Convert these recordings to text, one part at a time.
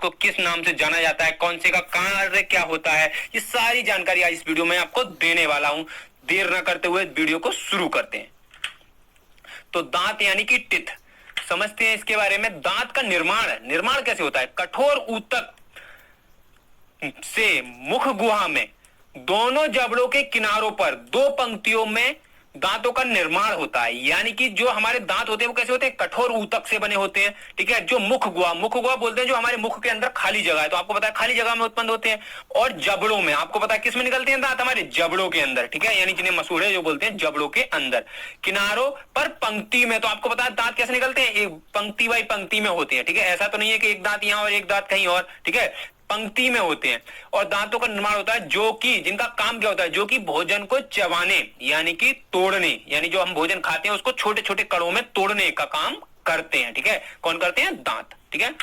को किस नाम से जाना जाता है, कौन से का कार्य क्या होता है, ये सारी जानकारी आज इस वीडियो में आपको देने वाला हूं। देर ना करते हुए वीडियो को शुरू करते हैं। तो दांत यानी कि टिथ समझते हैं इसके बारे में। दांत का निर्माण कैसे होता है? कठोर ऊतक से मुख गुहा में दोनों जबड़ों के किनारों पर दो पंक्तियों में दांतों का निर्माण होता है। यानी कि जो हमारे दांत होते हैं वो कैसे होते हैं? कठोर ऊतक से बने होते हैं, ठीक है। जो मुख गुहा बोलते हैं जो हमारे मुख के अंदर खाली जगह है, तो आपको पता है खाली जगह में उत्पन्न होते हैं। और जबड़ों में आपको पता है किस में निकलते हैं दांत? हमारे जबड़ों के अंदर, ठीक है। यानी जिन्हें मसूड़े जो बोलते हैं, जबड़ों के अंदर। किनारों पर पंक्ति में, तो आपको पता है दांत कैसे निकलते हैं? एक पंक्ति बाई पंक्ति में होते हैं, ठीक है। ऐसा तो नहीं है कि एक दांत यहां और एक दांत कहीं और, ठीक है, पंक्ति में होते हैं। और दांतों का निर्माण होता है जो कि जिनका काम क्या होता है? जो कि भोजन को चबाने यानी कि तोड़ने, यानी जो हम भोजन खाते हैं उसको छोटे छोटे कणों में तोड़ने का काम करते हैं, ठीक है। कौन करते हैं? दांत, ठीक है।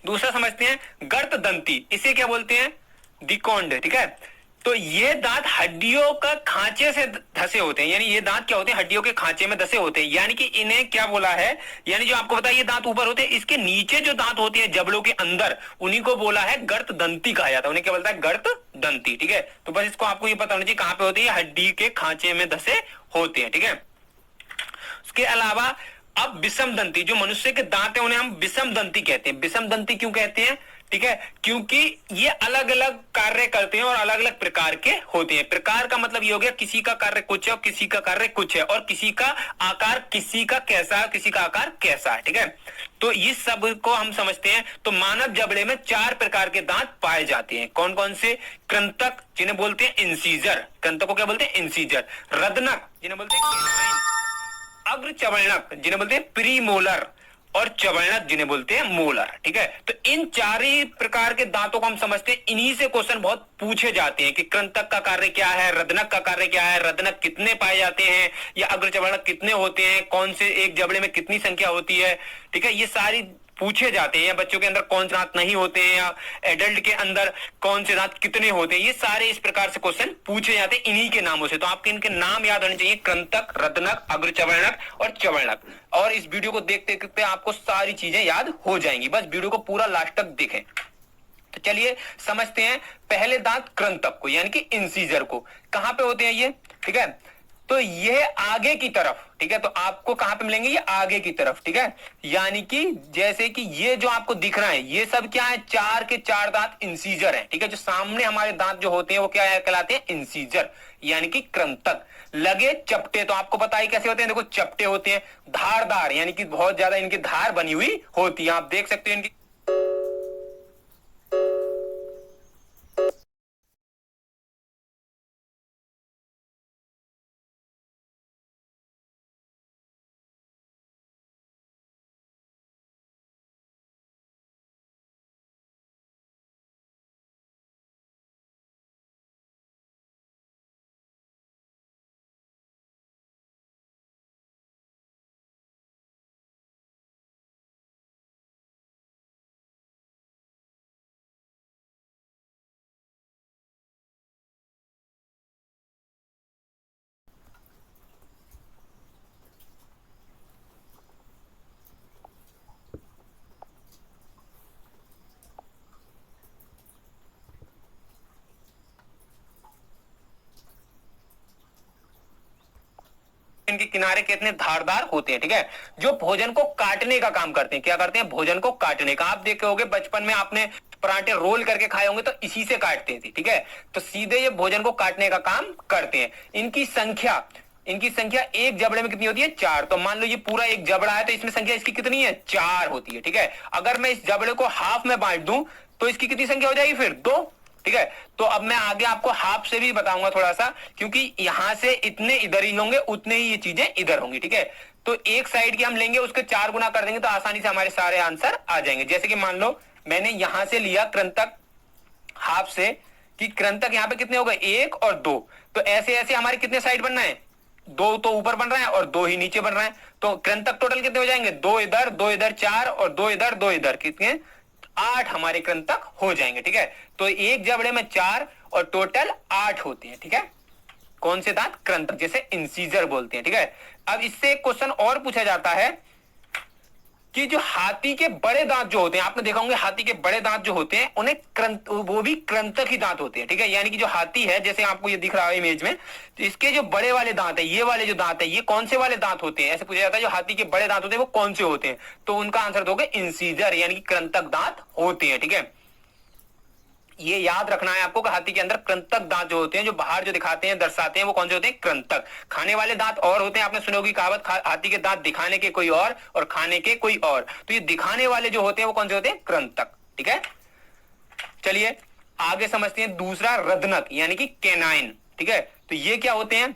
दूसरा समझते हैं गर्त दंती, इसे क्या बोलते हैं? दिकोंड, ठीक है। तो ये दांत हड्डियों का खांचे से धसे होते हैं, यानी ये दांत क्या होते हैं? हड्डियों के खांचे में धसे होते हैं। यानी कि इन्हें क्या बोला है? यानी जो आपको पता है ये दांत ऊपर होते हैं, इसके नीचे जो दांत होते हैं जबड़ों के अंदर, उन्हीं को बोला है गर्त दंती कहा जाता है। उन्हें क्या बोलता है? गर्त दंती, ठीक है। तो बस इसको आपको ये पता होना चाहिए कहां पे होती है? हड्डी के खांचे में धसे होते हैं, ठीक है। उसके अलावा अब विषम दंती, जो मनुष्य के दांत है उन्हें हम विषम दंती कहते हैं। विषम दंती क्यों कहते हैं? ठीक है, क्योंकि ये अलग अलग कार्य करते हैं और अलग अलग प्रकार के होते हैं। प्रकार का मतलब ये हो गया किसी का कार्य कुछ है और किसी का कार्य कुछ है, और किसी का आकार किसी का कैसा है, किसी का आकार कैसा है, ठीक है। तो इस सब को हम समझते हैं। तो मानव जबड़े में 4 प्रकार के दांत पाए जाते हैं। कौन कौन से? कृंतक, जिन्हें बोलते हैं इंसीजर, कृंतक को क्या बोलते हैं? इंसीजर। रदनक, जिन्हें बोलते हैं कैनाइन। अग्र चवर्णक, जिन्हें बोलते हैं प्रीमोलर, और चवर्णक, जिन्हें बोलते हैं मोलर, ठीक है। तो इन 4 ही प्रकार के दांतों को हम समझते हैं। इन्हीं से क्वेश्चन बहुत पूछे जाते हैं कि कृंतक का कार्य क्या है, रदनक का कार्य क्या है, रदनक कितने पाए जाते हैं, या अग्र चवर्णक कितने होते हैं, कौन से एक जबड़े में कितनी संख्या होती है, ठीक है। ये सारी पूछे जाते हैं। या बच्चों के अंदर कौन से दांत नहीं होते हैं, या एडल्ट के अंदर कौन से दांत कितने होते हैं, ये सारे इस प्रकार से क्वेश्चन पूछे जाते हैं इन्हीं के नामों से। तो आपके इनके नाम याद होने चाहिए, कृंतक, रदनक, अग्र चवर्णक और चवर्णक। और इस वीडियो को देखते देखते आपको सारी चीजें याद हो जाएंगी। बस वीडियो को पूरा लास्ट तक देखें। तो चलिए समझते हैं पहले दांत कृंतक को, यानी कि इंसीजर को। कहां पे होते हैं ये? ठीक है, तो ये आगे की तरफ, ठीक है। तो आपको कहां पे मिलेंगे? ये आगे की तरफ, ठीक है। यानी कि जैसे कि ये जो आपको दिख रहा है ये सब क्या है? 4 के 4 दांत इंसीजर है, ठीक है। जो सामने हमारे दांत जो होते हैं वो क्या है? कहलाते हैं इंसीजर, यानी कि कृंतक। लगे चपटे, तो आपको पता ही कैसे होते हैं? देखो चपटे होते हैं। धारदार, यानी कि बहुत ज्यादा इनकी धार बनी हुई होती है। आप देख सकते हैं इनकी इनके किनारे कितने धारदार होते हैं, ठीक है। जो भोजन को काटने का काम करते हैं। क्या करते हैं? भोजन को काटने का। आप देखे होंगे बचपन में आपने पराठे रोल करके खाए होंगे, तो इसी से काटते थे, ठीक है। तो सीधे ये भोजन को काटने का काम करते हैं। इनकी संख्या एक जबड़े में कितनी होती है? 4। तो मान लो ये पूरा एक जबड़ा है, तो इसमें संख्या इसकी कितनी है? 4 होती है, ठीक है। अगर मैं इस जबड़े को हाफ में बांट दूं तो इसकी कितनी संख्या हो जाएगी? फिर 2, ठीक है। तो अब मैं आगे आपको हाफ से भी बताऊंगा थोड़ा सा, क्योंकि यहां से इतने इधर ही होंगे, उतने ही ये चीजें इधर होंगी, ठीक है। तो एक साइड की हम लेंगे, उसके 4 गुना कर देंगे तो आसानी से हमारे सारे आंसर आ जाएंगे। जैसे कि मान लो मैंने यहां से लिया कृंतक हाफ से, कि कृंतक यहां पे कितने हो गए? 1 और 2। तो ऐसे ऐसे हमारे कितने साइड बनना है? 2 तो ऊपर बन रहा है और 2 ही नीचे बन रहा है। तो कृंतक टोटल कितने हो जाएंगे? 2 इधर, 2 इधर, 4 और 2 इधर, 2 इधर, कितने? 8 हमारे कृंतक हो जाएंगे, ठीक है। तो एक जबड़े में 4 और टोटल 8 होते हैं, ठीक है। कौन से दांत? कृंतक, जैसे इंसीजर बोलते हैं, ठीक है। अब इससे एक क्वेश्चन और पूछा जाता है कि जो हाथी के बड़े दांत जो होते हैं, आपने देखा होंगे हाथी के बड़े दांत जो होते हैं उन्हें वो भी कृंतक ही दांत होते हैं, ठीक है। यानी कि जो हाथी है, जैसे आपको ये दिख रहा है इमेज में, तो इसके जो बड़े वाले दांत है, ये वाले जो दांत है, ये कौन से वाले दांत होते हैं, ऐसे पूछा जाता है जो हाथी के बड़े दांत होते हैं वो कौन से होते हैं, तो उनका आंसर दोगे इंसीजर, यानी कि कृंतक दांत होते हैं, ठीक है। ये याद रखना है आपको कि हाथी के अंदर कृंतक दांत जो होते हैं, जो बाहर जो दिखाते हैं, दर्शाते हैं, वो कौन से होते हैं, कृंतक। खाने वाले दांत और होते हैं, आपने सुनी होगी कहावत, हाथी के दांत दिखाने के कोई और खाने के कोई और, तो ये दिखाने वाले जो होते हैं वो कौन से होते हैं, कृंतक, ठीक है। चलिए आगे समझते हैं दूसरा, रदनक यानी कि कैनाइन, ठीक है। तो ये क्या होते हैं,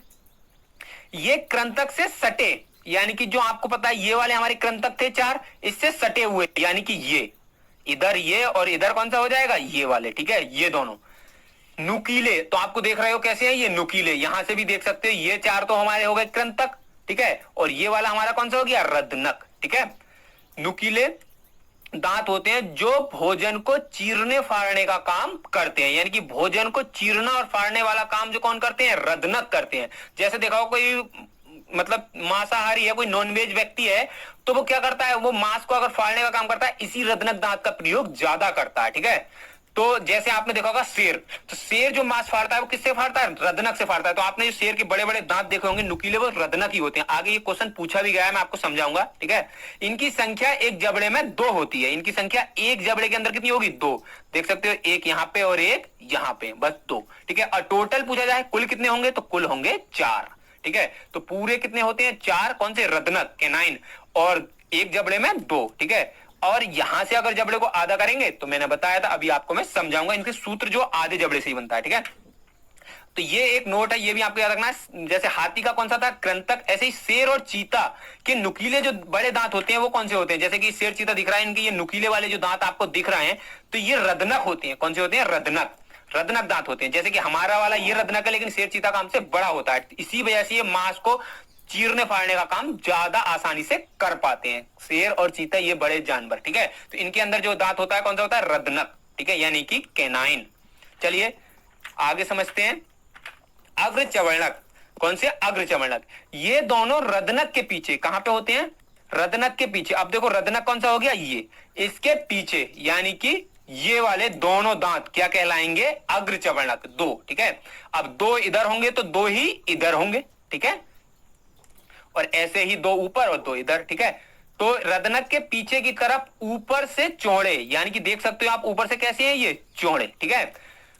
ये कृंतक से सटे, यानी कि जो आपको पता है ये वाले हमारे कृंतक थे 4, इससे सटे हुए, यानी कि ये इधर ये और इधर कौन सा हो जाएगा, ये वाले, ठीक है, ये दोनों। नुकीले, तो आपको देख रहे हो कैसे हैं ये नुकीले, यहां से भी देख सकते हो, ये 4 तो हमारे हो गए कृंतक, ठीक है, और ये वाला हमारा कौन सा हो गया, रदनक, ठीक है। नुकीले दांत होते हैं जो भोजन को चीरने फाड़ने का काम करते हैं, यानी कि भोजन को चीरना और फाड़ने वाला काम जो कौन करते हैं, रदनक करते हैं। जैसे देखा हो कोई मतलब मांसाहारी है, कोई नॉनवेज व्यक्ति है, तो वो क्या करता है, वो मांस को अगर फाड़ने का काम करता है, इसी रदनक दांत का प्रयोग ज्यादा करता है, ठीक है। तो जैसे आपने देखा होगा शेर, तो शेर जो मांस फाड़ता है वो किससे फाड़ता है, रदनक से फाड़ता है। तो आपने जो शेर के बड़े बड़े दांत देखे होंगे नुकीले, वो रदनक ही होते हैं। आगे ये क्वेश्चन पूछा भी गया है, मैं आपको समझाऊंगा, ठीक है। इनकी संख्या एक जबड़े में 2 होती है, इनकी संख्या एक जबड़े के अंदर कितनी होगी, 2, देख सकते हो, एक यहाँ पे और एक यहाँ पे, बस 2, ठीक है। और टोटल पूछा जाए कुल कितने होंगे, तो कुल होंगे 4, ठीक है। तो पूरे कितने होते हैं, 4, कौन से, रदनक, कैनाइन, और एक जबड़े में 2, ठीक है। और यहां से अगर जबड़े को आधा करेंगे, तो मैंने बताया था, अभी आपको मैं समझाऊंगा, इनके सूत्र जो आधे जबड़े से ही बनता है, ठीक है। तो ये एक नोट है, ये भी आपको याद रखना है। जैसे हाथी का कौन सा था, कृंतक, ऐसे ही शेर और चीता के नुकीले जो बड़े दांत होते हैं वो कौन से होते हैं, जैसे कि शेर चीता दिख रहा है, इनके ये नुकीले वाले जो दांत आपको दिख रहे हैं, तो ये रदनक होते हैं, कौन से होते हैं, रदनक, रदनक दांत होते हैं। जैसे कि हमारा वाला ये रदनक है, लेकिन शेर चीता का हमसे बड़ा होता है, इसी वजह से ये मांस को चीरने फाड़ने का काम ज्यादा आसानी से कर पाते हैं, शेर और चीता, ये बड़े जानवर, ठीक है। तो इनके अंदर जो दांत होता है कौन सा होता है, रदनक, ठीक है, यानी कि कैनाइन। चलिए आगे समझते हैं, अग्रचवर्णक, कौन से, अग्रचवर्णक, ये दोनों रदनक के पीछे कहां पे होते हैं, रदनक के पीछे। अब देखो रदनक कौन सा हो गया, ये इसके पीछे, यानी कि ये वाले दोनों दांत क्या कहलाएंगे, अग्रचवर्णक, 2, ठीक है। अब 2 इधर होंगे तो 2 ही इधर होंगे, ठीक है, और ऐसे ही 2 ऊपर और 2 इधर, ठीक है। तो रदनक के पीछे की तरफ ऊपर से चौड़े, यानी कि देख सकते हो आप ऊपर से कैसे हैं, ये चौड़े, ठीक है,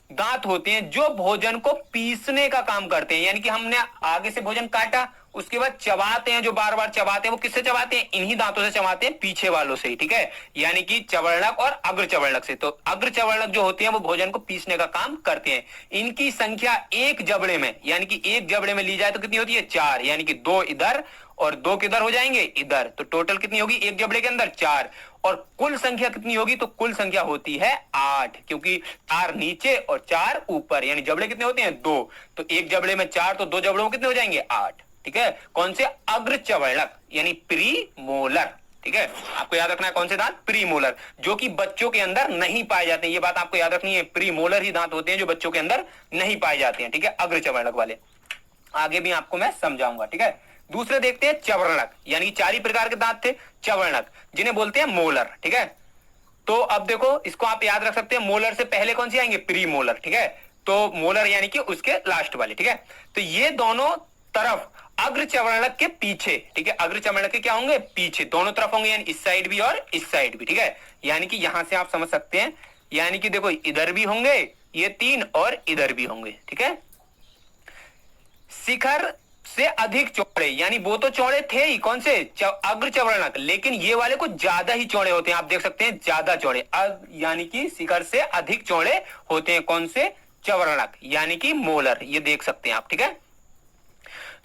दांत होते हैं जो भोजन को पीसने का काम करते हैं। यानी कि हमने आगे से भोजन काटा, उसके बाद चबाते हैं, जो बार बार चबाते हैं वो किससे चबाते हैं, इन्हीं दांतों से चबाते हैं, पीछे वालों से ही, ठीक है, यानी कि चवर्णक और अग्र चवर्णक से। तो अग्र चवर्णक जो होते हैं वो भोजन को पीसने का काम करते हैं। इनकी संख्या एक जबड़े में, यानी कि एक जबड़े में ली जाए तो कितनी होती है, 4, यानी कि 2 इधर और 2 किधर हो जाएंगे, इधर। तो टोटल कितनी होगी एक जबड़े के अंदर, 4। और कुल संख्या कितनी होगी, तो कुल संख्या होती है 8, क्योंकि 4 नीचे और 4 ऊपर, यानी जबड़े कितने होते हैं, 2। तो एक जबड़े में 4, तो 2 जबड़ों में कितने हो जाएंगे, 8, ठीक है। कौन से, अग्रचवर्णक, यानी प्रीमोलर, ठीक है। आपको याद रखना है कौन से दांत, प्रीमोलर, जो कि बच्चों के अंदर नहीं पाए जाते हैं। ये बात आपको याद रखनी है, प्रीमोलर ही दांत होते हैं जो बच्चों के अंदर नहीं पाए जाते हैं, ठीक है, अग्रचवर्णक वाले। आगे भी आपको मैं समझाऊंगा, ठीक है। दूसरे देखते हैं चवर्णक, यानी 4 ही प्रकार के दांत थे चवर्णक, जिन्हें बोलते हैं मोलर, ठीक है। तो अब देखो इसको आप याद रख सकते हैं, मोलर से पहले कौन सी आएंगे, प्री मोलर, ठीक है। तो मोलर यानी कि उसके लास्ट वाले, ठीक है। तो ये दोनों तरफ अग्रचवर्णक के पीछे, ठीक है, अग्रचवर्णक के क्या होंगे, पीछे, दोनों तरफ होंगे, यानी इस साइड भी और इस साइड भी, ठीक है। यानी कि यहां से आप समझ सकते हैं, यानी कि देखो इधर भी होंगे ये 3 और इधर भी होंगे, ठीक है। शिखर से अधिक चौड़े, यानी वो तो चौड़े थे ही, कौन से, अग्रचवर्णक, लेकिन ये वाले कुछ ज्यादा ही चौड़े होते हैं, आप देख सकते हैं ज्यादा चौड़े, यानी कि शिखर से अधिक चौड़े होते हैं, कौन से, चवर्णक, यानी कि मोलर, ये देख सकते हैं आप, ठीक है।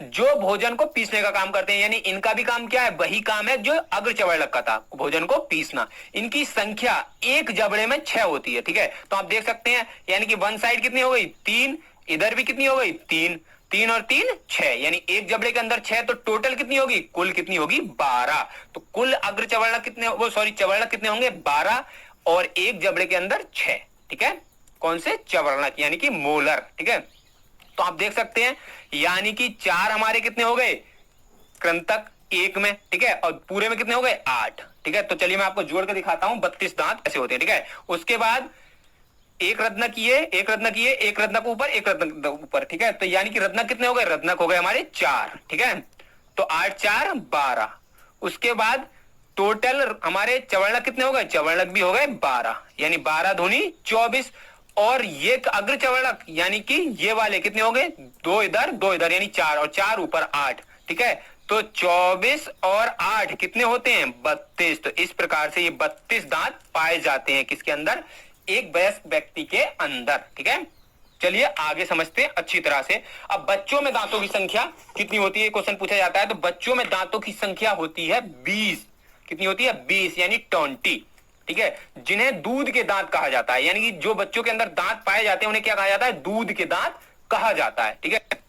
जो भोजन को पीसने का काम करते हैं, यानी इनका भी काम क्या है, वही काम है जो अग्रचवर्णक का था, भोजन को पीसना। इनकी संख्या एक जबड़े में 6 होती है, ठीक है। तो आप देख सकते हैं, यानी कि वन साइड कितनी हो गई, 3, इधर भी कितनी हो गई, 3, 3 और 3 6, यानी एक जबड़े के अंदर 6, तो टोटल कितनी होगी, कुल कितनी होगी, 12। तो कुल अग्रचवर्णक कितने, वो सॉरी चवर्णक कितने होंगे, 12, और एक जबड़े के अंदर 6, ठीक है, कौन से, चवर्णक, यानी कि मोलर, ठीक है। तो आप देख सकते हैं, यानी कि 4 हमारे कितने हो गए, कृंतक एक में, ठीक है, और पूरे में कितने हो गए, 8, ठीक है। तो चलिए मैं आपको जोड़ के दिखाता हूं 32 दांत ऐसे होते हैं, ठीक है। उसके बाद एक रत्नक किए, एक रत्नक किए, एक रत्नक ऊपर, एक रत्नक ऊपर, ठीक है। तो यानी कि रत्नक कितने हो गए, रत्नक हो गए हमारे 4, ठीक है। तो 8 4 12। उसके बाद टोटल हमारे चवर्णक कितने हो गए, चवर्णक भी हो गए 12, यानी 12 दूनी 24। और ये अग्र चवर्णक यानी कि ये वाले कितने हो गए, 2 इधर यानी 4 और 4 ऊपर 8, ठीक है। तो 24 और 8 कितने होते हैं, 32। तो इस प्रकार से ये 32 दांत पाए जाते हैं किसके अंदर, एक वयस्क व्यक्ति के अंदर, ठीक है। चलिए आगे समझते हैं अच्छी तरह से। अब बच्चों में दांतों की संख्या कितनी होती है, क्वेश्चन पूछा जाता है। तो बच्चों में दांतों की संख्या होती है 20। कितनी होती है, 20 यानी 20, ठीक है। जिन्हें दूध के दांत कहा जाता है, यानी कि जो बच्चों के अंदर दांत पाए जाते हैं उन्हें क्या कहा जाता है, दूध के दांत कहा जाता है, ठीक है।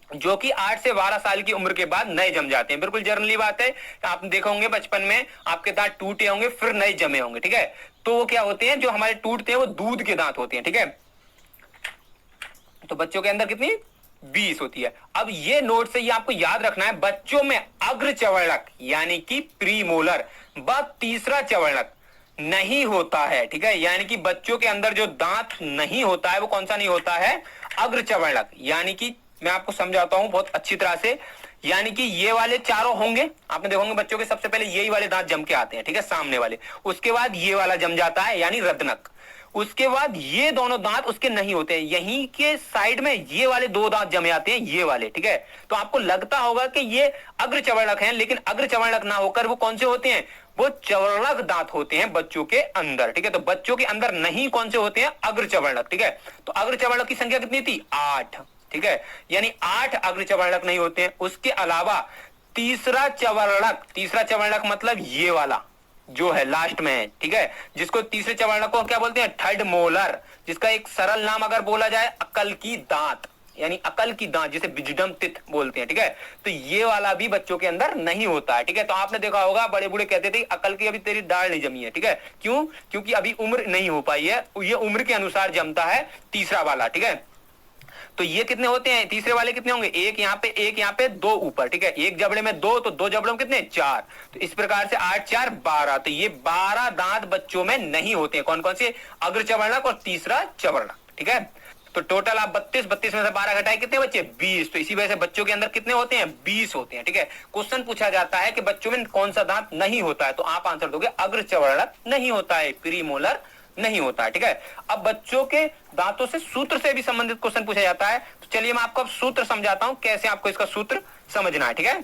जो कि 8 से 12 साल की उम्र के बाद नए जम जाते हैं, बिल्कुल जनरली बात है। आप देखा होंगे बचपन में आपके दांत टूटे होंगे फिर नए जमे होंगे, ठीक है। तो वो क्या होते हैं, जो हमारे टूटते हैं वो दूध के दांत होते हैं, ठीक है। तो बच्चों के अंदर कितनी, 20 होती है। अब ये नोट से ये आपको याद रखना है, बच्चों में अग्र चवर्णक यानी कि प्रीमोलर व तीसरा चवर्णक नहीं होता है, ठीक है। यानी कि बच्चों के अंदर जो दांत नहीं होता है वो कौन सा नहीं होता है, अग्र चवर्णक। यानी कि मैं आपको समझाता हूं बहुत अच्छी तरह से। यानी कि ये वाले चारों होंगे, आपने देखोगे बच्चों के सबसे पहले यही वाले दांत जम के आते हैं, ठीक है, सामने वाले। उसके बाद ये वाला जम जाता है यानी रत्नक। उसके बाद ये दोनों दांत उसके नहीं होते हैं, यहीं के साइड में ये वाले 2 दांत जमे आते हैं, ये वाले, ठीक है। तो आपको लगता होगा कि ये अग्र चवर्णक हैं, लेकिन अग्र चवर्णक ना होकर वो कौन से होते हैं, वो चवर्णक दांत होते हैं बच्चों के अंदर, ठीक है। तो बच्चों के अंदर नहीं कौन से होते हैं, अग्र चवर्णक, ठीक है। तो अग्र चवर्णक की संख्या कितनी थी, 8, ठीक है। यानी 8 अग्र चवर्णक नहीं होते हैं। उसके अलावा तीसरा चवर्णक मतलब ये वाला जो है लास्ट में है, ठीक है, जिसको तीसरे चवर्णक को क्या बोलते हैं, थर्ड मोलर, जिसका एक सरल नाम अगर बोला जाए अकल की दांत, यानी अकल की दांत, जिसे विजडम टिथ बोलते हैं, ठीक है। तो ये वाला भी बच्चों के अंदर नहीं होता है, ठीक है। तो आपने देखा होगा बड़े बूढ़े कहते थे अकल की अभी तेरी दाढ़ नहीं जमी है, ठीक है। क्यों, क्योंकि अभी उम्र नहीं हो पाई है, ये उम्र के अनुसार जमता है तीसरा वाला, ठीक है। तो ये कितने होते हैं, तीसरे वाले कितने होंगे, एक यहाँ पे, एक यहाँ पे, 2 ऊपर, ठीक है। एक जबड़े में 2, तो 2 जबड़ों में कितने, 4। तो इस प्रकार से 8 4 12। तो ये 12 दांत बच्चों में नहीं होते हैं। कौन कौन से, अग्र चवर्णक और तीसरा चवर्णक, ठीक है। तो टोटल आप 32 में से 12 घटाए कितने बच्चे, 20। तो इसी वजह से बच्चों के अंदर कितने होते हैं, 20 होते हैं, ठीक है। क्वेश्चन पूछा जाता है कि बच्चों में कौन सा दांत नहीं होता है, तो आप आंसर दोगे अग्र चवर्णक नहीं होता है, प्रीमोलर नहीं होता है, ठीक है। अब बच्चों के दांतों से सूत्र से भी संबंधित क्वेश्चन पूछा जाता है। तो चलिए मैं आपको अब सूत्र समझाता हूं, कैसे आपको इसका सूत्र समझना है, ठीक है।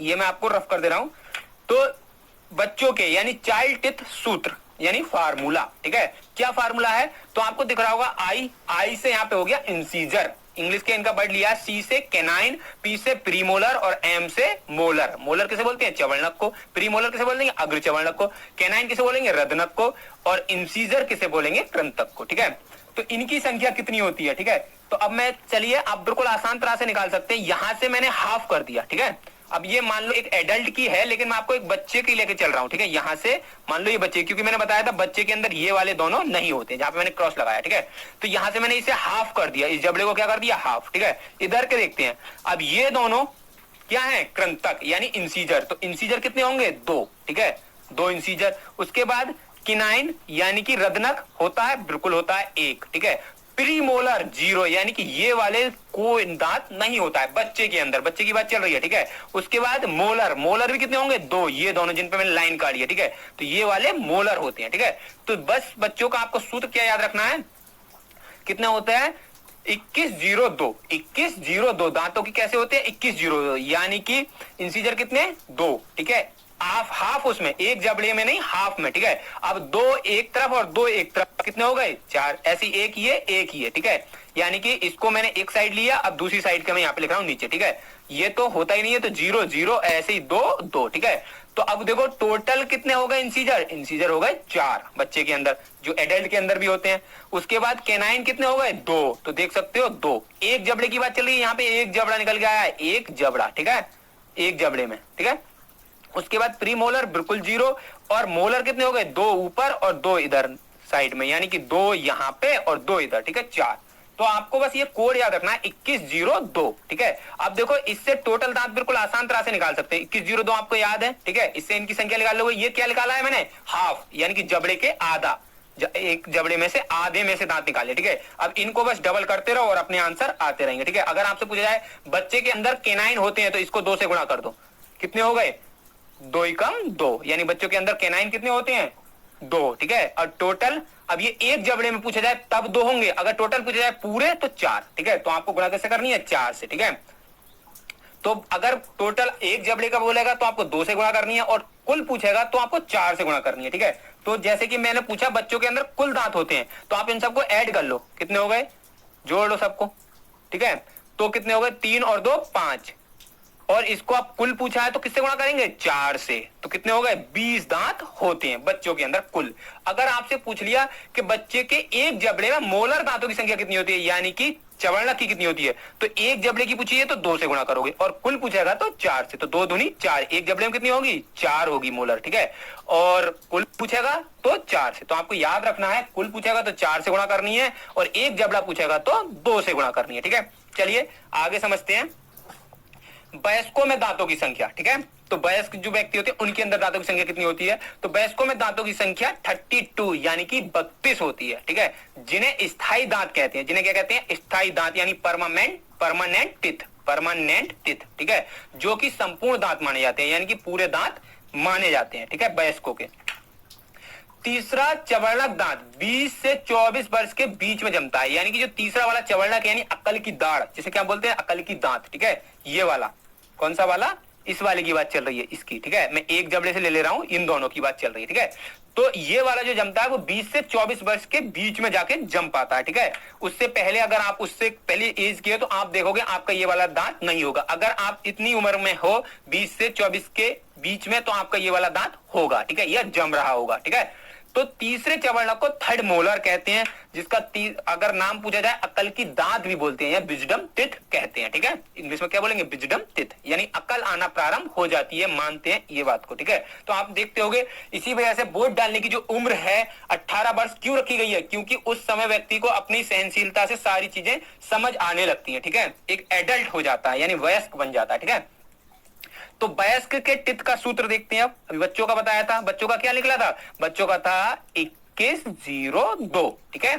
ये मैं आपको रफ कर दे रहा हूं। तो बच्चों के यानी चाइल्ड टिथ सूत्र यानी फार्मूला, ठीक है। क्या फार्मूला है, तो आपको दिख रहा होगा आई से यहां पे हो गया इंसीजर, इंग्लिश के इनका वर्ड लिया, सी से कैनाइन, पी से प्रीमोलर और एम से मोलर। मोलर किसे बोलते हैं, चवर्णक को। प्रीमोलर किसे बोलेंगे, अग्र चवर्णक को। कैनाइन किसे बोलेंगे, रदनक को। और इंसीजर किसे बोलेंगे, कृंतक को, ठीक है। तो इनकी संख्या कितनी होती है, ठीक है। तो अब मैं, चलिए आप बिल्कुल आसान तरह से निकाल सकते हैं। यहां से मैंने हाफ कर दिया, ठीक है। अब ये मान लो एक एडल्ट की है, लेकिन मैं आपको एक बच्चे की लेके चल रहा हूं, ठीक है। यहां से मान लो ये बच्चे, क्योंकि मैंने बताया था बच्चे के अंदर ये वाले दोनों नहीं होते, जहां पे मैंने क्रॉस लगाया, ठीक है। तो यहां से मैंने इसे हाफ कर दिया, इस जबड़े को क्या कर दिया, हाफ, ठीक है। इधर के देखते हैं, अब ये दोनों क्या है, कृंतक यानी इंसीजर। तो इंसीजर कितने होंगे, 2, ठीक है, 2 इंसीजर। उसके बाद किनाइन यानी कि रदनक होता है, बिल्कुल होता है 1, ठीक है। प्रीमोलर 0 यानी कि ये वाले कोई दांत नहीं होता है बच्चे के अंदर, बच्चे की बात चल रही है, ठीक है। उसके बाद मोलर, मोलर भी कितने होंगे, 2, ये दोनों जिन पे मैंने लाइन काटी है, ठीक है। तो ये वाले मोलर होते हैं, ठीक है। तो बस बच्चों का आपको सूत्र क्या याद रखना है, कितना होता है, 2102, 2102 दांतों की कैसे होते हैं, 2102, यानी कि इंसीजर कितने, 2, ठीक है। हाफ उसमें, एक जबड़े में नहीं, हाफ में, ठीक है। अब 2 एक तरफ और 2 एक तरफ, कितने हो गए, 4। ऐसी एक ही है, ठीक है। यानी कि इसको मैंने एक साइड लिया, अब दूसरी साइड का मैं यहाँ पे लिख रहा हूं नीचे, ठीक है। ये तो होता ही नहीं है, तो 0 0 ऐसे ही 2 2, ठीक है। तो अब देखो टोटल कितने हो गए इंसीजर, इंसीजर हो गए 4 बच्चे के अंदर, जो एडल्ट के अंदर भी होते हैं। उसके बाद कैनाइन कितने हो गए, 2, तो देख सकते हो 2। एक जबड़े की बात चल रही है, यहाँ पे एक जबड़ा निकल के आया है, एक जबड़ा, ठीक है, एक जबड़े में, ठीक है। उसके बाद प्रीमोलर बिल्कुल 0, और मोलर कितने हो गए, 2 ऊपर और 2 इधर साइड में, यानी कि 2 यहां पे और 2 इधर, ठीक है, 4। तो आपको बस ये कोड याद रखना है 2102, ठीक है। अब देखो इससे टोटल दांत बिल्कुल आसान तरह से निकाल सकते हैं। 2102 आपको याद है, ठीक है। इससे इनकी संख्या निकाल लोगे। ये क्या निकाला है मैंने, हाफ, यानी कि जबड़े के आधा, एक जबड़े में से आधे में से दांत निकाले, ठीक है। अब इनको बस डबल करते रहो और अपने आंसर आते रहेंगे, ठीक है। अगर आपसे पूछा जाए बच्चे के अंदर केनाइन होते हैं तो इसको 2 से गुणा कर दो, कितने हो गए, 2 एकम 2, यानी बच्चों के अंदर केनाइन कितने होते हैं, 2, ठीक है। और टोटल, अब ये एक जबड़े में पूछा जाए तब 2 होंगे, अगर टोटल पूछा जाए पूरे तो 4, ठीक है। तो आपको गुणा कैसे करनी है, 4 से, ठीक है। तो अगर टोटल एक जबड़े का बोलेगा तो आपको 2 से गुणा करनी है, और कुल पूछेगा तो आपको 4 से गुणा करनी है, ठीक है। तो जैसे कि मैंने पूछा बच्चों के अंदर कुल दांत होते हैं, तो आप इन सबको ऐड कर लो, कितने हो गए, जोड़ लो सबको, ठीक है। तो कितने हो गए, 3 और 2 5, और इसको आप कुल पूछा है तो किससे गुणा करेंगे, 4 से। तो कितने हो गए, 20 दांत होते हैं बच्चों के अंदर कुल। अगर आपसे पूछ लिया कि बच्चे के एक जबड़े में मोलर दांतों की संख्या कितनी होती है, यानी कि चवर्ण की कितनी होती है, तो एक जबड़े की पूछी है तो 2 से गुणा करोगे, और कुल पूछेगा तो 4 से। तो 2 दूनी 4, एक जबड़े में कितनी होगी, 4 होगी मोलर, ठीक है। और कुल पूछेगा तो 4 से। तो आपको याद रखना है, कुल पूछेगा तो 4 से गुणा करनी है, और एक जबड़ा पूछेगा तो 2 से गुणा करनी है, ठीक है। चलिए आगे समझते हैं वयस्कों में दांतों की संख्या, ठीक है। तो वयस्क जो व्यक्ति होते हैं उनके अंदर दांतों की संख्या कितनी होती है, तो वयस्कों में दांतों की संख्या 32 यानी कि 32 होती है, ठीक है। जिन्हें स्थायी दांत कहते हैं, जिन्हें क्या कहते हैं, स्थायी दांत, यानी परमानेंट टिथ, ठीक है, जो कि संपूर्ण दांत माने जाते हैं, यानी कि पूरे दांत माने जाते हैं, ठीक है, वयस्कों के। तीसरा चवर्णक दांत 20 से 24 वर्ष के बीच में जमता है, यानी कि जो तीसरा वाला चवर्णक यानी अक्ल की दाढ़, जिसे क्या बोलते हैं, अक्ल की दांत, ठीक है। ये वाला कौन सा वाला, इस वाले की बात चल रही है, इसकी, ठीक है। मैं एक जबड़े से ले रहा हूं, इन दोनों की बात चल रही है, ठीक है। तो ये वाला जो जमता है वो 20 से 24 वर्ष के बीच में जाके जम पाता है, ठीक है। उससे पहले अगर आप उससे पहले एज की हो तो आप देखोगे आपका ये वाला दांत नहीं होगा। अगर आप इतनी उम्र में हो 20 से 24 के बीच में तो आपका ये वाला दांत होगा, ठीक है, यह जम रहा होगा, ठीक है। तो तीसरे चवर्णक को थर्ड मोलर कहते हैं, जिसका अगर नाम पूछा जाए अकल की दांत भी बोलते हैं, या विजडम टिथ कहते हैं, ठीक है। इंग्लिश में क्या बोलेंगे, विजडम टिथ, यानी अकल आना प्रारंभ हो जाती है, मानते हैं ये बात को, ठीक है। तो आप देखते होंगे इसी वजह से वोट डालने की जो उम्र है 18 वर्ष क्यों रखी गई है, क्योंकि उस समय व्यक्ति को अपनी सहनशीलता से सारी चीजें समझ आने लगती है, ठीक है। एक एडल्ट हो जाता है, यानी वयस्क बन जाता है, ठीक है। तो वयस्क के टिथ का सूत्र देखते हैं। अब अभी बच्चों का बताया था, बच्चों का क्या निकला था, बच्चों का था 2102, ठीक है।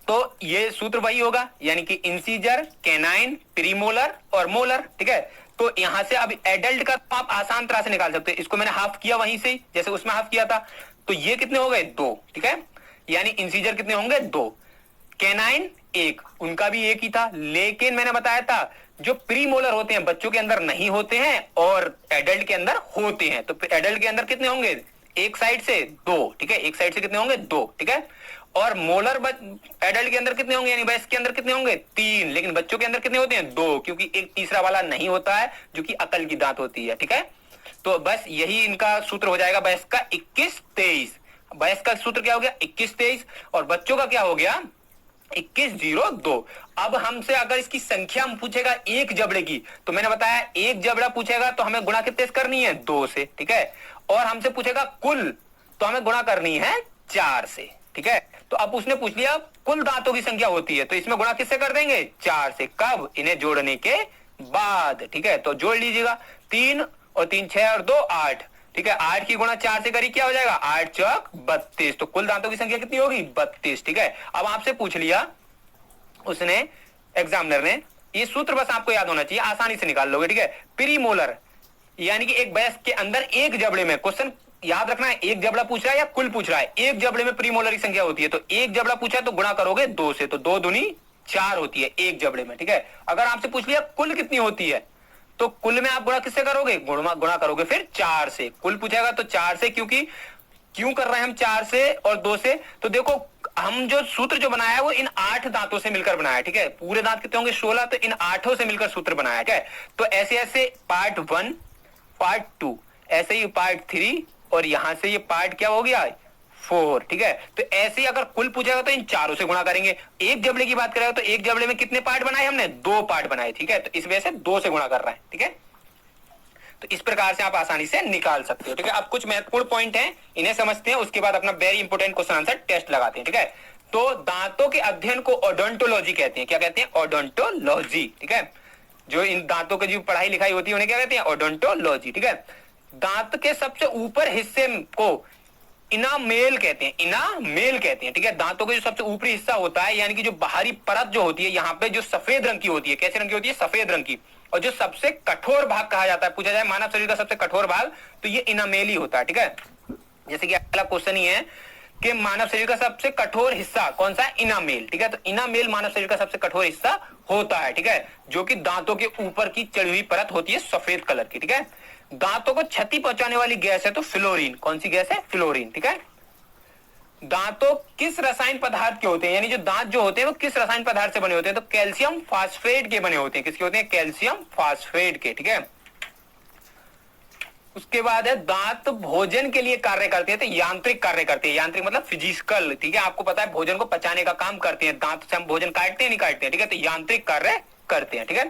तो ये सूत्र वही होगा, यानी कि इंसीजर, कैनाइन, प्रीमोलर और मोलर, ठीक है। तो यहां से अब एडल्ट का तो आप आसान तरह से निकाल सकते हैं। इसको मैंने हाफ किया वहीं से, जैसे उसमें हाफ किया था। तो ये कितने हो गए, 2, ठीक है, यानी इंसीजर कितने होंगे, 2, कैनाइन 1, उनका भी 1 ही था। लेकिन मैंने बताया था जो प्रीमोलर होते हैं बच्चों के अंदर नहीं होते हैं और एडल्ट के अंदर होते हैं। तो एडल्ट के अंदर कितने होंगे, एक साइड से 2, ठीक है, एक साइड से कितने होंगे, 2, ठीक है। और मोलर एडल्ट के अंदर कितने होंगे, यानी वयस्क के अंदर कितने होंगे, 3, लेकिन बच्चों के अंदर कितने होते हैं, 2, क्योंकि एक तीसरा वाला नहीं होता है जो कि अकल की दांत होती है, ठीक है। तो बस यही इनका सूत्र हो जाएगा वयस्क का 2123। वयस्क का सूत्र क्या हो गया, 2123, और बच्चों का क्या हो गया, 2102। अब हमसे अगर इसकी संख्या पूछेगा एक जबड़े की, तो मैंने बताया एक जबड़ा पूछेगा तो हमें गुणा कितने से करनी है, 2 से, ठीक है। और हमसे पूछेगा कुल, तो हमें गुणा करनी है 4 से, ठीक है। तो अब उसने पूछ लिया कुल दांतों की संख्या होती है, तो इसमें गुणा किससे कर देंगे, 4 से। कब, इन्हें जोड़ने के बाद, ठीक है। तो जोड़ लीजिएगा, 3 और 3 6 और 2 8, ठीक है। 8 की गुणा 4 से करी क्या हो जाएगा, 8 चौक 32। तो कुल दांतों की संख्या कितनी होगी, 32, ठीक है। अब आपसे पूछ लिया उसने, एग्जामिनर ने, ये सूत्र बस आपको याद होना चाहिए, आसानी से निकाल लोगे, ठीक है। प्रीमोलर यानी कि एक वयस्क के अंदर एक जबड़े में, क्वेश्चन याद रखना है, एक जबड़ा पूछ रहा है या कुल पूछ रहा है, एक जबड़े में प्रीमोलर की संख्या होती है। तो एक जबड़ा पूछा है तो गुणा करोगे 2 से, तो 2 दूनी 4 होती है एक जबड़े में, ठीक है। अगर आपसे पूछ लिया कुल कितनी होती है, तो कुल में आप गुणा किससे करोगे, गुणा करोगे फिर 4 से। कुल पूछेगा तो 4 से, क्योंकि क्यों कर रहे हैं हम 4 से और 2 से, तो देखो हम जो सूत्र जो बनाया है वो इन 8 दांतों से मिलकर बनाया है, ठीक है। पूरे दांत कितने होंगे, 16, तो इन 8 से मिलकर सूत्र बनाया है, ठीक है। तो ऐसे ऐसे पार्ट 1, पार्ट 2, ऐसे ही पार्ट 3, और यहां से ये पार्ट क्या हो गया, 4, ठीक है। तो ऐसे ही अगर कुल पूछेगा तो इन चारों से गुणा करेंगे। एक जबड़े की बात करेगा तो एक जबड़े में कितने पार्ट बनाए हमने, 2 पार्ट बनाए, ठीक है। तो इस वजह से 2 से गुणा कर रहे हैं, ठीक है। तो इस प्रकार से आप आसानी से निकाल सकते हो, ठीक है। अब कुछ महत्वपूर्ण पॉइंट हैं, इन्हें समझते हैं, उसके बाद अपना very important question answer test लगाते हैं, ठीक है। तो दांतों के अध्ययन को ओडोंटोलॉजी कहते हैं। क्या कहते हैं? ओडोंटोलॉजी। ठीक है, जो इन दांतों की जो पढ़ाई लिखाई होती है उन्हें क्या कहते हैं? ओडोंटोलॉजी। ठीक है, दांत के सबसे ऊपर हिस्से को इनामेल कहते हैं, इनामेल कहते हैं। ठीक है, दांतों का जो सबसे ऊपरी हिस्सा होता है, यानी कि जो बाहरी परत जो होती है यहाँ पे, जो सफेद रंग की होती है। कैसे रंग की होती है? सफेद रंग की। और जो सबसे कठोर भाग कहा जाता है, पूछा जाए मानव शरीर का सबसे कठोर भाग, तो ये इनामेल ही होता है। ठीक है, जैसे कि अगला क्वेश्चन ही है कि मानव शरीर का सबसे कठोर हिस्सा कौन सा है? इनामेल। ठीक है, तो इनामेल मानव शरीर का सबसे कठोर हिस्सा होता है। ठीक है, जो कि दांतों के ऊपर की चढ़ी हुई परत होती है सफेद कलर की। ठीक है, दांतों को क्षति पहुंचाने वाली गैस है तो फ्लोरीन। कौन सी गैस है? फ्लोरीन। ठीक है, दांतों किस रसायन पदार्थ के होते हैं, यानी जो दांत जो होते हैं वो किस रसायन पदार्थ से बने होते हैं? तो कैल्शियम फास्फेट के बने होते हैं। किसके होते हैं? कैल्शियम फास्फेट के। ठीक है, उसके बाद है दांत भोजन के लिए कार्य करते हैं तो यांत्रिक कार्य करते हैं। यांत्रिक मतलब फिजिकल। ठीक है, आपको पता है भोजन को पचाने का काम करते हैं, दांत से हम भोजन काटते हैं नहीं काटते हैं। ठीक है, तो यांत्रिक कार्य करते हैं। ठीक है,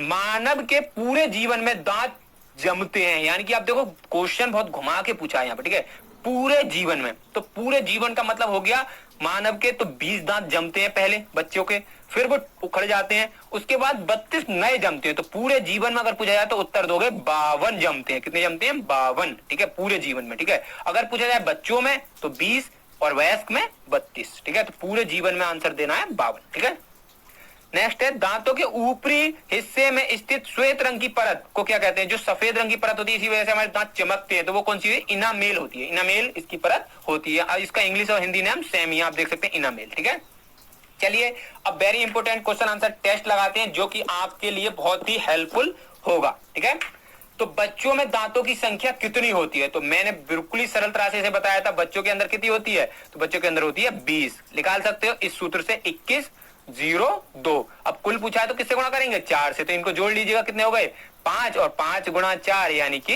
मानव के पूरे जीवन में दांत जमते हैं, यानी कि आप देखो क्वेश्चन बहुत घुमा के पूछा है यहाँ पे। ठीक है, पूरे जीवन में, तो पूरे जीवन का मतलब हो गया मानव के तो 20 दांत जमते हैं पहले बच्चों के, फिर वो उखड़ जाते हैं, उसके बाद 32 नए जमते हैं। तो पूरे जीवन में अगर पूछा जाए तो उत्तर दोगे 52 जमते हैं। कितने जमते हैं? 52। ठीक है, पूरे जीवन में। ठीक है, अगर पूछा जाए बच्चों में तो 20 और वयस्क में 32। ठीक है, तो पूरे जीवन में आंसर देना है 52। ठीक है, नेक्स्ट है दांतों के ऊपरी हिस्से में स्थित श्वेत रंग की परत को क्या कहते हैं? जो सफेद रंग की परत होती है, इसी वजह से हमारे दांत चमकते हैं, तो वो कौन सी है? इनामेल होती है। इनामेल इसकी परत होती है। अब इसका इंग्लिश और हिंदी नाम सेम ही, आप देख सकते हैं, इनामेल। ठीक है, चलिए अब very important question answer test लगाते हैं, जो कि आपके लिए बहुत ही हेल्पफुल होगा। ठीक है, तो बच्चों में दांतों की संख्या कितनी होती है? तो मैंने बिल्कुल ही सरल तरह से बताया था, बच्चों के अंदर कितनी होती है? तो बच्चों के अंदर होती है 20। निकाल सकते हो इस सूत्र से, 21 0 2। अब कुल पूछा है तो किससे गुणा करेंगे? 4 से, तो इनको जोड़ लीजिएगा, कितने हो गए? 5, और 5 गुणा 4 यानी कि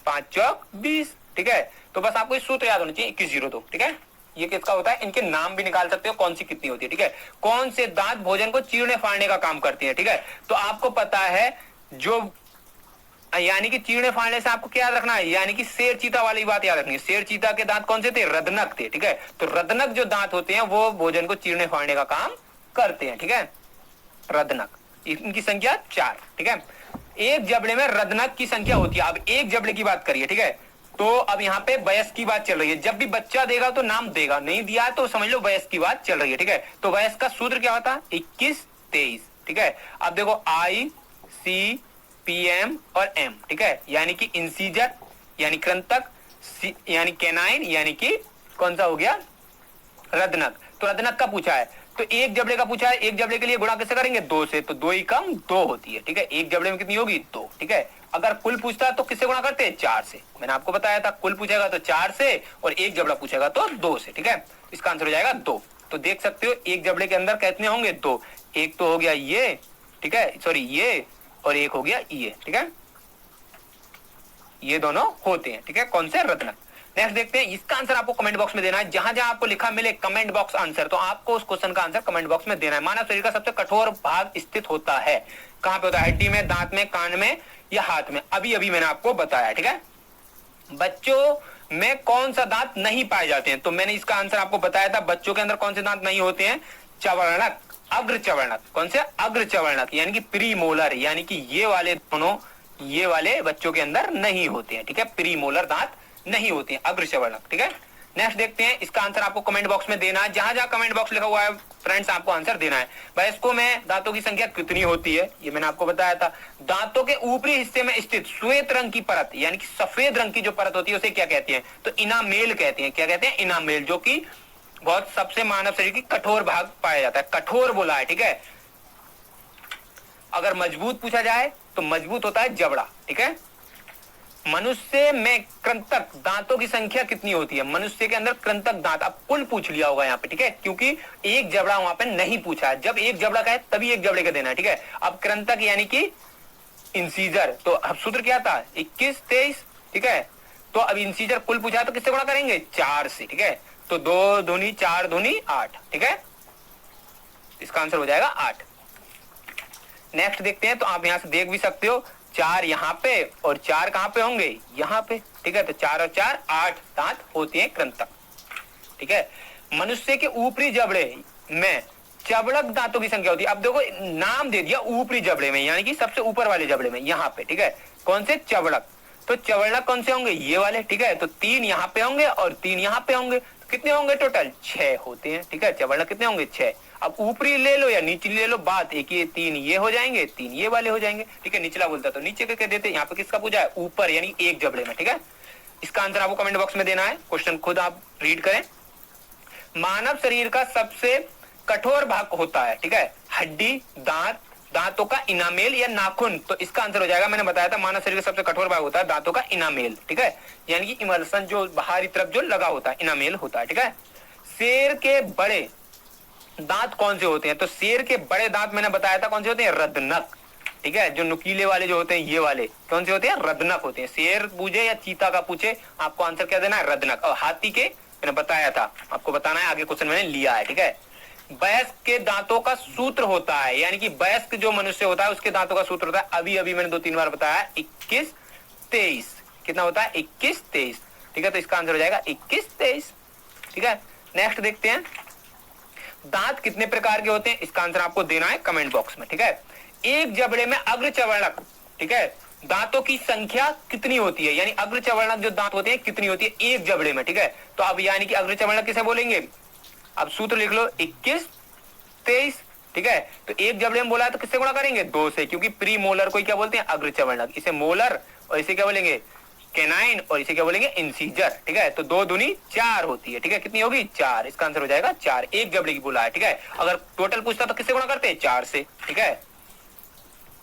5 चौक 20। ठीक है, तो बस आपको इस सूत्र याद होना चाहिए, 21 0 2। ठीक है, ये किसका होता है? इनके नाम भी निकाल सकते हो, कौन सी कितनी होती है। ठीक है, कौन से दांत भोजन को चीरने फाड़ने का काम करते हैं। ठीक है, तो आपको पता है जो, यानी कि चीरने फाड़ने से आपको क्या याद रखना है? यानी कि शेर चीता वाली बात याद रखनी है। शेर चीता के दांत कौन से थे? रदनक थे। ठीक है, तो रदनक जो दांत होते हैं वो भोजन को चीरने फाड़ने का काम करते हैं। ठीक है, रदनक, इनकी संख्या 4। ठीक है, एक जबड़े में रदनक की संख्या होती है। अब एक जबड़े की बात करिए। ठीक है, तो अब यहाँ पे वयस्क की बात चल रही है। जब भी बच्चा देगा तो नाम देगा, नहीं दिया तो समझ लो वयस्क की बात चल रही है। ठीक है, तो वयस्क का सूत्र क्या होता है? 21 23। ठीक है, अब देखो आई सी पीएम और एम। ठीक है, यानी कि इंसीजर यानी कृंतक, यानी कैनाइन यानी कि कौन सा हो गया? रदनक। तो रदनक का पूछा है, तो एक जबड़े का पूछा है, एक जबड़े के लिए गुणा कैसे करेंगे? 2 से, तो 2 ही कम 2 होती है। ठीक है, एक जबड़े में कितनी होगी? 2। ठीक है, अगर कुल पूछता है तो किससे गुणा करते हैं? 4 से। मैंने आपको बताया था कुल पूछेगा तो 4 से, और एक जबड़ा पूछेगा तो 2 से। ठीक है, इसका आंसर हो जाएगा 2। तो देख सकते हो एक जबड़े के अंदर कितने होंगे? 2। एक तो हो गया ये, ठीक है, सॉरी ये, और एक हो गया ये। ठीक है, ये दोनों होते हैं। ठीक है, कौन से? रत्नक। नेक्स्ट देखते हैं, इसका आंसर आपको कमेंट बॉक्स में देना है। जहां जहां आपको लिखा मिले कमेंट बॉक्स आंसर, तो आपको उस क्वेश्चन का आंसर कमेंट बॉक्स में देना है। मानव शरीर का सबसे कठोर भाग स्थित होता है कहां पे? होता है हड्डी में, दांत में, कान में या हाथ में? अभी अभी मैंने आपको बताया। ठीक है, बच्चों में कौन सा दांत नहीं पाए जाते हैं? तो मैंने इसका आंसर आपको बताया था, बच्चों के अंदर कौन से दांत नहीं होते हैं? चवर्णक, अग्र चवर्णक। कौन से? अग्र चवर्णक, यानी कि प्रीमोलर, यानी कि ये वाले दोनों, ये वाले बच्चों के अंदर नहीं होते हैं। ठीक है, प्रीमोलर दांत नहीं होते हैं, अग्र चवर्णक। ठीक है, नेक्स्ट देखते हैं, इसका आंसर आपको कमेंट बॉक्स में देना है। जहां जहां कमेंट बॉक्स लिखा हुआ है फ्रेंड्स, आपको आंसर देना है। वयस्कों में दांतों की संख्या कितनी होती है? ये मैंने आपको बताया था। दांतों के ऊपरी हिस्से में स्थित श्वेत रंग की परत, यानी कि सफेद रंग की जो परत होती है उसे क्या कहते हैं? तो इनामेल कहते हैं। क्या कहते हैं? इनामेल, जो कि बहुत सबसे मानव शरीर की कठोर भाग पाया जाता है। कठोर बोला है। ठीक है, अगर मजबूत पूछा जाए तो मजबूत होता है जबड़ा। ठीक है, मनुष्य में कृंतक दांतों की संख्या कितनी होती है? मनुष्य के अंदर कृंतक दांत, अब कुल पूछ लिया होगा यहाँ पे। ठीक है, क्योंकि एक जबड़ा वहां पे नहीं पूछा है। जब एक जबड़ा का है तभी एक जबड़े का देना है। ठीक है, अब कृंतक यानी कि इंसीजर, तो अब सूत्र क्या था? 21 23। ठीक है, तो अब इंसीजर कुल पूछा है तो किससे गुणा करेंगे? 4 से। ठीक है, तो 2 दूनी 4 दूनी 8। ठीक है, इसका आंसर हो जाएगा 8। नेक्स्ट देखते हैं, तो आप यहां से देख भी सकते हो, 4 यहाँ पे और 4 कहां पे होंगे? यहाँ पे। ठीक है, तो 4 और 4 8 दांत होते हैं कृंतक। ठीक है, मनुष्य के ऊपरी जबड़े में चबड़क दांतों की संख्या होती है। अब देखो नाम दे दिया ऊपरी जबड़े में, यानी कि सबसे ऊपर वाले जबड़े में, यहाँ पे, ठीक है, कौन से, चबड़क। तो चबड़क कौन से होंगे, ये वाले, ठीक है, तो 3 यहाँ पे होंगे और 3 यहाँ पे होंगे, तो कितने होंगे टोटल, 6 होते हैं, ठीक है। चबड़क कितने होंगे, 6। अब ऊपरी ले लो या नीचली ले लो, बात एक ही, 3 ये हो जाएंगे, 3 ये वाले हो जाएंगे, ठीक है। निचला बोलता तो नीचे के कह देते, यहाँ पे किसका पूछा है, ऊपर, यानी एक जबड़े में, ठीक है। इसका आंसर आपको कमेंट बॉक्स में देना है, क्वेश्चन खुद आप रीड करें। मानव शरीर का सबसे कठोर भाग होता है, ठीक है, हड्डी, दांत, दांतों का इनामेल या नाखून। तो इसका आंसर हो जाएगा, मैंने बताया था मानव शरीर का सबसे कठोर भाग होता है दांतों का इनामेल, ठीक है, यानी कि इमल्सन जो बाहरी तरफ जो लगा होता है, इनामेल होता है, ठीक है। शेर के बड़े दांत कौन से होते हैं, तो शेर के बड़े दांत मैंने बताया था कौन से होते हैं, रदनक, ठीक है। जो नुकीले वाले जो होते हैं, ये वाले कौन से होते हैं, रदनक होते हैं। शेर पूछे या चीता का पूछे, आपको आंसर क्या देना है, रदनक। और हाथी के मैंने बताया था, आपको बताना है, आगे क्वेश्चन मैंने लिया है, ठीक है। वयस्क के दांतों का सूत्र होता है, यानी कि वयस्क जो मनुष्य होता है उसके दांतों का सूत्र होता है, अभी अभी मैंने 2-3 बार बताया, 21-23। कितना होता है, 21-23, ठीक है। तो इसका आंसर हो जाएगा 21-23, ठीक है। नेक्स्ट देखते हैं, दांत कितने प्रकार के होते हैं, इसका आंसर आपको देना है कमेंट बॉक्स में, ठीक है। एक जबड़े में अग्र चवर्णक, ठीक है, दांतों की संख्या कितनी होती है, यानी अग्र चवर्णक जो दांत होते हैं कितनी होती है एक जबड़े में, ठीक है। तो अब यानी कि अग्र चवर्णक किसे बोलेंगे, अब सूत्र लिख लो, 21-23, ठीक है। तो एक जबड़े में बोला है तो किससे गुणा करेंगे, 2 से, क्योंकि प्री मोलर को क्या बोलते हैं, अग्र चवर्णक, इसे मोलर और इसे क्या बोलेंगे, कैनाइन, और इसे क्या बोलेंगे, इंसीजर, ठीक है। तो 2 दूनी 4 होती है, ठीक है। कितनी होगी, 4। इसका आंसर हो जाएगा 4, एक जबड़े की बोला है, ठीक है। अगर टोटल पूछता तो किससे गुणा करते हैं, 4 से, ठीक है।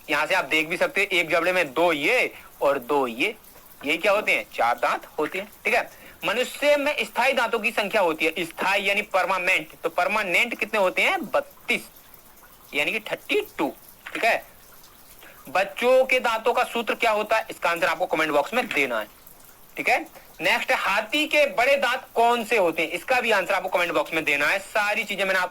यहां से आप देख भी सकते हैं, एक जबड़े में 2 ये और 2 ये क्या होते हैं, 4 दांत होते हैं, ठीक है। मनुष्य में स्थायी दांतों की संख्या होती है, स्थायी यानी परमानेंट, तो परमानेंट कितने होते हैं, 32, यानी कि 32, ठीक है। बच्चों के दांतों का सूत्र क्या होता है, इसका आंसर आपको कमेंट बॉक्स में देना है, ठीक है। नेक्स्ट, हाथी के बड़े दांत कौन से होते हैं, इसका भी आंसर आपको कमेंट बॉक्स में देना है। सारी चीजें मैंने